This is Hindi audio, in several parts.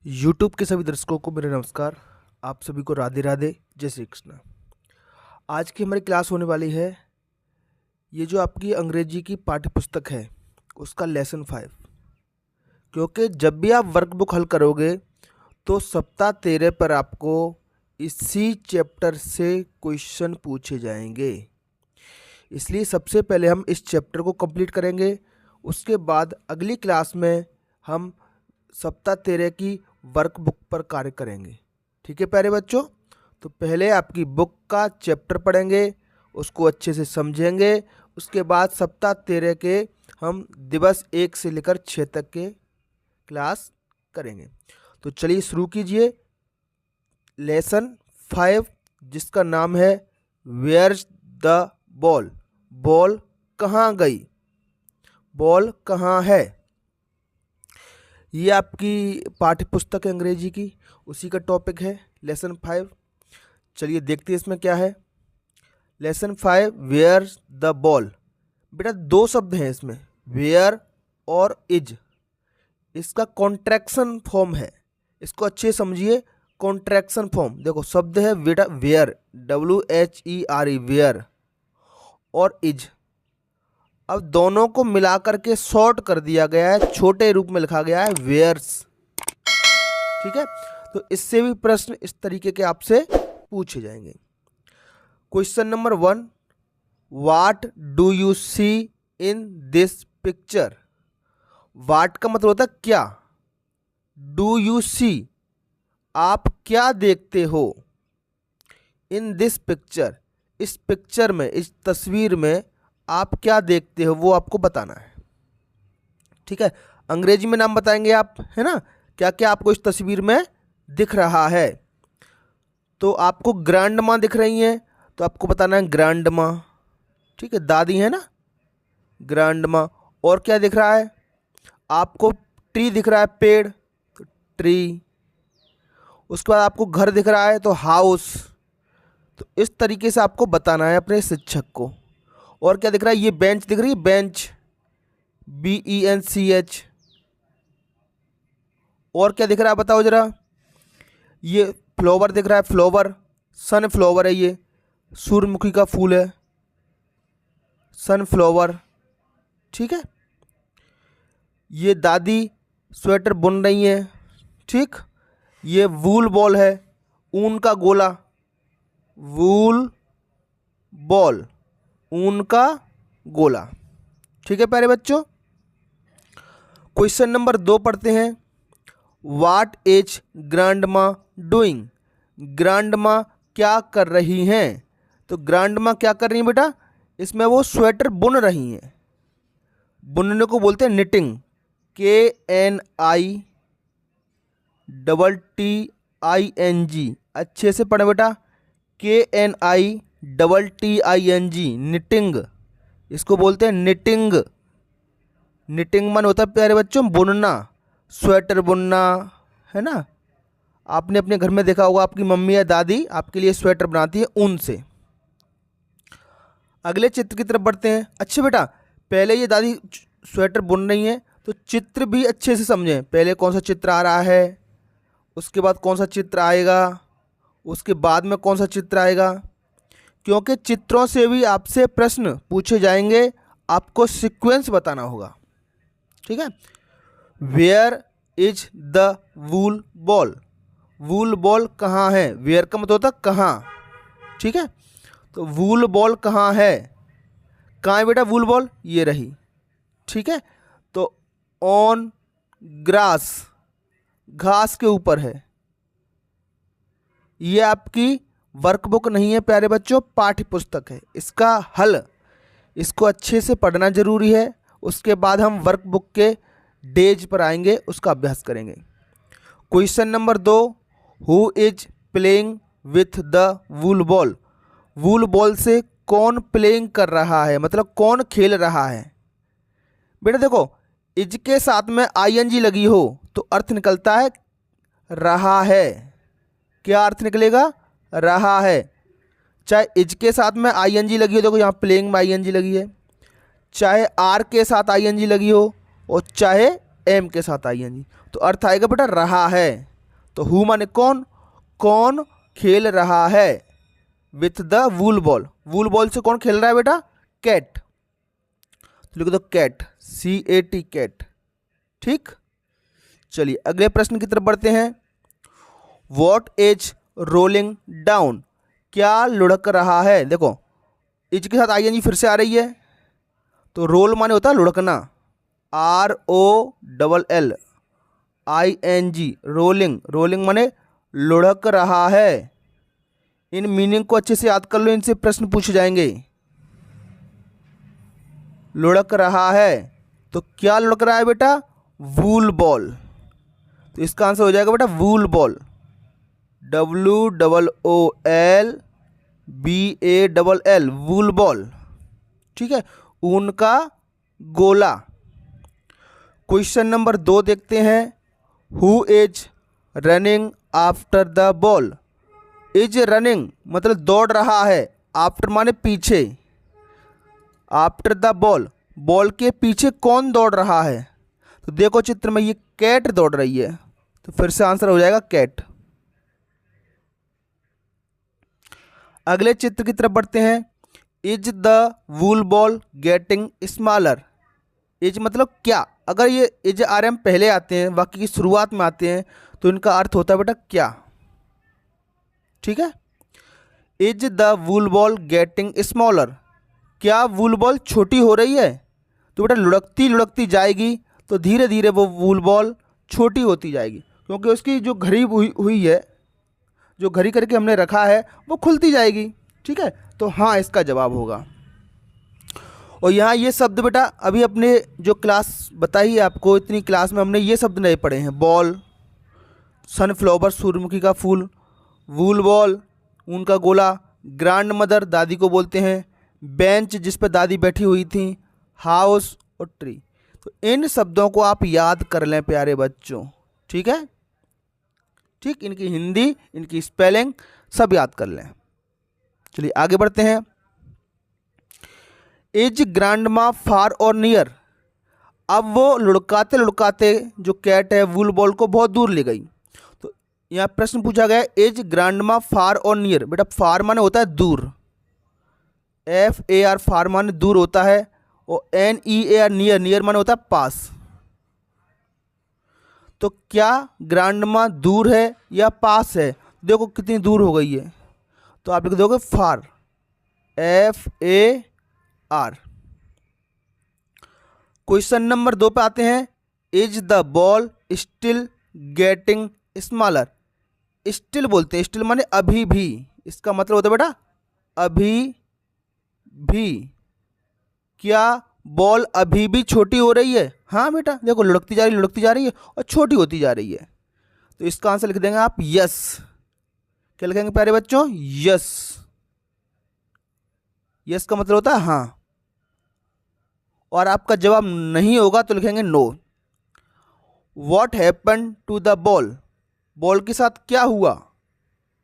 यूट्यूब के सभी दर्शकों को मेरा नमस्कार। आप सभी को राधे राधे, जय श्री कृष्ण। आज की हमारी क्लास होने वाली है, ये जो आपकी अंग्रेजी की पाठ्य पुस्तक है उसका लेसन 5। क्योंकि जब भी आप वर्कबुक हल करोगे तो सप्ताह 13 पर आपको इसी चैप्टर से क्वेश्चन पूछे जाएंगे। इसलिए सबसे पहले हम इस चैप्टर को कंप्लीट करेंगे। उसके बाद अगली क्लास में हम सप्ताह 13 की वर्कबुक पर कार्य करेंगे। ठीक है प्यारे बच्चों, तो पहले आपकी बुक का चैप्टर पढ़ेंगे, उसको अच्छे से समझेंगे। उसके बाद सप्ताह 13 के हम दिवस 1 से लेकर 6 तक के क्लास करेंगे। तो चलिए शुरू कीजिए। लेसन 5 जिसका नाम है वेयर्स द बॉल। बॉल कहाँ गई, बॉल कहाँ है। ये आपकी पाठ्य पुस्तक है अंग्रेजी की, उसी का टॉपिक है लेसन 5। चलिए देखते हैं इसमें क्या है। Lesson 5 where the ball. बेटा दो शब्द हैं इसमें, वेयर और इज। इसका कॉन्ट्रैक्शन फॉर्म है, इसको अच्छे से समझिए। कॉन्ट्रैक्शन फॉर्म देखो, शब्द है बेटा वेयर, WHERE वेयर, और इज। अब दोनों को मिलाकर के शॉर्ट कर दिया गया है, छोटे रूप में लिखा गया है वेयर्स। ठीक है, तो इससे भी प्रश्न इस तरीके के आपसे पूछे जाएंगे। Question number 1, what do you see in this picture. What का मतलब होता है क्या, डू यू सी आप क्या देखते हो, इन दिस पिक्चर इस पिक्चर में, इस तस्वीर में आप क्या देखते हो वो आपको बताना है। ठीक है, अंग्रेजी में नाम बताएंगे आप, है ना, क्या क्या आपको इस तस्वीर में दिख रहा है। तो आपको ग्रैंड माँ दिख रही हैं, तो आपको बताना है ग्रैंड माँ। ठीक है, दादी है ना, ग्रैंड माँ। और क्या दिख रहा है आपको, ट्री दिख रहा है, पेड़, तो ट्री। उसके बाद आपको घर दिख रहा है तो हाउस। तो इस तरीके से आपको बताना है अपने शिक्षक को। और क्या दिख रहा है, ये बेंच दिख रही है, बेंच, BENCH। और क्या दिख रहा है बताओ जरा, ये फ्लावर दिख रहा है, फ्लावर, सनफ्लावर है, ये सूर्यमुखी का फूल है, सनफ्लावर। ठीक है, ये दादी स्वेटर बुन रही है। ठीक, ये वूल बॉल है, ऊन का गोला, वूल बॉल, ऊन का गोला। ठीक है प्यारे बच्चों, क्वेश्चन नंबर 2 पढ़ते हैं। What is grandma doing. Grandma क्या कर रही हैं। तो ग्रैंडमा क्या कर रही हैं बेटा, इसमें वो स्वेटर बुन रही हैं। बुनने को बोलते हैं निटिंग, KNITTING। अच्छे से पढ़े बेटा, KNITTING, निटिंग, इसको बोलते हैं निटिंग। निटिंग मन होता है प्यारे बच्चों बुनना, स्वेटर बुनना, है ना। आपने अपने घर में देखा होगा, आपकी मम्मी या दादी आपके लिए स्वेटर बनाती है ऊन से। अगले चित्र की तरफ बढ़ते हैं। अच्छा बेटा, पहले ये दादी स्वेटर बुन रही हैं, तो चित्र भी अच्छे से समझें। पहले कौन सा चित्र आ रहा है, उसके बाद कौन सा चित्र आएगा, उसके बाद में कौन सा चित्र आएगा। क्योंकि चित्रों से भी आपसे प्रश्न पूछे जाएंगे, आपको सीक्वेंस बताना होगा। ठीक है, where is the wool ball. Wool ball कहाँ है, वेयर का मतलब होता है कहाँ। ठीक है, तो वूल बॉल कहाँ है, कहाँ है बेटा वूल बॉल, ये रही। ठीक है, तो ऑन ग्रास, घास के ऊपर है। ये आपकी वर्कबुक नहीं है प्यारे बच्चों, पाठ्य पुस्तक है। इसका हल, इसको अच्छे से पढ़ना जरूरी है। उसके बाद हम वर्कबुक के डेज पर आएंगे, उसका अभ्यास करेंगे। Question number 2, who is playing with the wool ball. Wool ball से कौन प्लेइंग कर रहा है, मतलब कौन खेल रहा है। बेटा देखो, इज के साथ में ING लगी हो तो अर्थ निकलता है रहा है। क्या अर्थ निकलेगा, रहा है। चाहे इज के साथ में ING लगी हो, देखो यहाँ प्लेइंग में ING लगी है, चाहे आर के साथ ING लगी हो, और चाहे एम के साथ ING, तो अर्थ आएगा बेटा रहा है। तो हु माने कौन, कौन खेल रहा है with the wool ball, wool ball से कौन खेल रहा है बेटा, कैट, तो लिख दो कैट, CAT कैट। ठीक, चलिए अगले प्रश्न की तरफ बढ़ते हैं। वॉट इज रोलिंग डाउन, क्या लुढ़क रहा है। देखो इज के साथ ING फिर से आ रही है, तो रोल माने होता है लुढ़कना, ROLLING, रोलिंग, रोलिंग माने लुढ़क रहा है। इन मीनिंग को अच्छे से याद कर लो, इनसे प्रश्न पूछे जाएंगे। लुढ़क रहा है, तो क्या लुढ़क रहा है बेटा, वूल बॉल, तो इसका आंसर हो जाएगा बेटा वूल बॉल, WOOLBALL, वूल बॉल। ठीक है, ऊन का गोला। क्वेश्चन नंबर 2 देखते हैं। Who is running after the ball, is running मतलब दौड़ रहा है, आफ्टर माने पीछे, आफ्टर द बॉल, बॉल के पीछे कौन दौड़ रहा है। तो देखो चित्र में ये कैट दौड़ रही है, तो फिर से आंसर हो जाएगा कैट। अगले चित्र की तरफ बढ़ते हैं। Is the wool ball getting smaller, is मतलब क्या, अगर ये इज RM पहले आते हैं, वाक्य की शुरुआत में आते हैं, तो इनका अर्थ होता है बेटा क्या। ठीक है, is the wool ball getting smaller, क्या वूल बॉल छोटी हो रही है, तो बेटा लुढ़कती लुढ़कती जाएगी, तो धीरे धीरे वो वूल बॉल छोटी होती जाएगी, क्योंकि उसकी जो घड़ी हुई है, जो घड़ी करके हमने रखा है, वो खुलती जाएगी। ठीक है, तो हाँ इसका जवाब होगा। और यहाँ ये शब्द बेटा अभी अपने जो क्लास बताई है आपको, इतनी क्लास में हमने ये शब्द नहीं पढ़े हैं। बॉल, सनफ्लावर सूरजमुखी का फूल, वूल बॉल ऊन का गोला, ग्रैंड मदर दादी को बोलते हैं, बेंच जिस पर दादी बैठी हुई थी, हाउस और ट्री। तो इन शब्दों को आप याद कर लें प्यारे बच्चों। ठीक है, ठीक, इनकी हिंदी, इनकी स्पेलिंग सब याद कर लें। चलिए आगे बढ़ते हैं। इज ग्रैंडमा फार और नियर, अब वो लुढ़काते लुढ़काते जो कैट है वूल बॉल को बहुत दूर ले गई। तो यहाँ प्रश्न पूछा गया इज ग्रैंडमा फार और नियर, बेटा फार माने होता है दूर, FAR फार माने दूर होता है, और NEAR नियर, नियर माने होता है पास। तो क्या ग्रैंडमा दूर है या पास है, देखो कितनी दूर हो गई है, तो आप लिख दोगे फार, FAR। क्वेश्चन नंबर 2 पे आते हैं। Is the ball still getting smaller, still बोलते हैं, स्टिल माने अभी भी, इसका मतलब होता है बेटा अभी भी, क्या बॉल अभी भी छोटी हो रही है। हाँ बेटा देखो लुढ़कती जा रही है और छोटी होती जा रही है, तो इसका आंसर लिख देंगे आप यस। क्या लिखेंगे प्यारे बच्चों, यस। यस का मतलब होता है हाँ, और आपका जवाब नहीं होगा तो लिखेंगे no. What happen to the ball, ball के साथ क्या हुआ,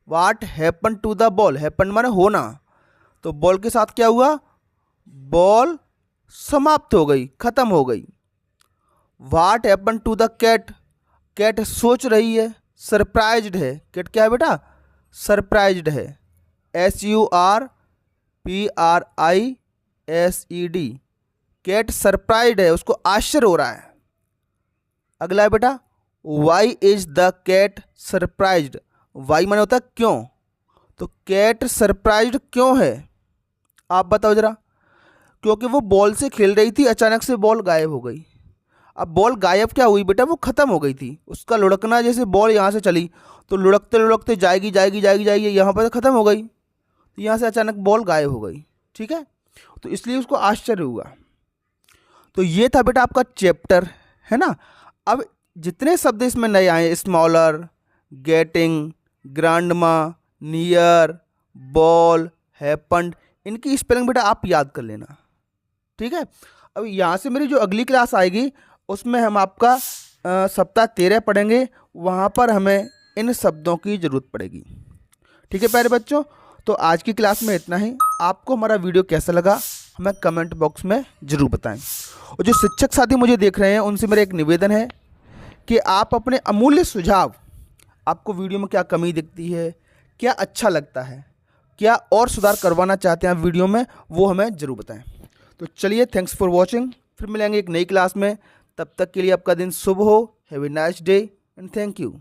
what happen to the ball, happen माने होना, तो बॉल के साथ क्या हुआ, बॉल समाप्त हो गई, खत्म हो गई। What happen to the cat, cat सोच रही है, सरप्राइज्ड है, कैट क्या है बेटा, सरप्राइज्ड है, SURPRISED, कैट सरप्राइज्ड है, उसको आश्चर्य हो रहा है। अगला है बेटा why is the cat surprised, why माने होता है क्यों, तो कैट सरप्राइज्ड क्यों है, आप बताओ जरा। क्योंकि वो बॉल से खेल रही थी, अचानक से बॉल गायब हो गई। अब बॉल गायब क्या हुई बेटा, वो ख़त्म हो गई थी, उसका लुढ़कना, जैसे बॉल यहाँ से चली तो लुढ़कते लुढ़कते जाएगी जाएगी जाएगी जाएगी, यहाँ पर ख़त्म हो गई, तो यहाँ से अचानक बॉल गायब हो गई। ठीक है, तो इसलिए उसको आश्चर्य हुआ। तो ये था बेटा आपका चैप्टर, है ना। अब जितने शब्द इसमें नए आए, smaller, getting, grandma, near, ball, happened, इनकी स्पेलिंग बेटा आप याद कर लेना। ठीक है, अब यहाँ से मेरी जो अगली क्लास आएगी उसमें हम आपका सप्ताह 13 पढ़ेंगे, वहाँ पर हमें इन शब्दों की ज़रूरत पड़ेगी। ठीक है प्यारे बच्चों, तो आज की क्लास में इतना ही। आपको हमारा वीडियो कैसा लगा हमें कमेंट बॉक्स में ज़रूर बताएं। और जो शिक्षक साथी मुझे देख रहे हैं उनसे मेरा एक निवेदन है कि आप अपने अमूल्य सुझाव आपको वीडियो में क्या कमी दिखती है, क्या अच्छा लगता है, क्या और सुधार करवाना चाहते हैं आप वीडियो में, वो हमें ज़रूर बताएं। तो चलिए, थैंक्स फॉर वॉचिंग। फिर मिलेंगे एक नई क्लास में। तब तक के लिए आपका दिन शुभ हो। Have a nice day and thank you.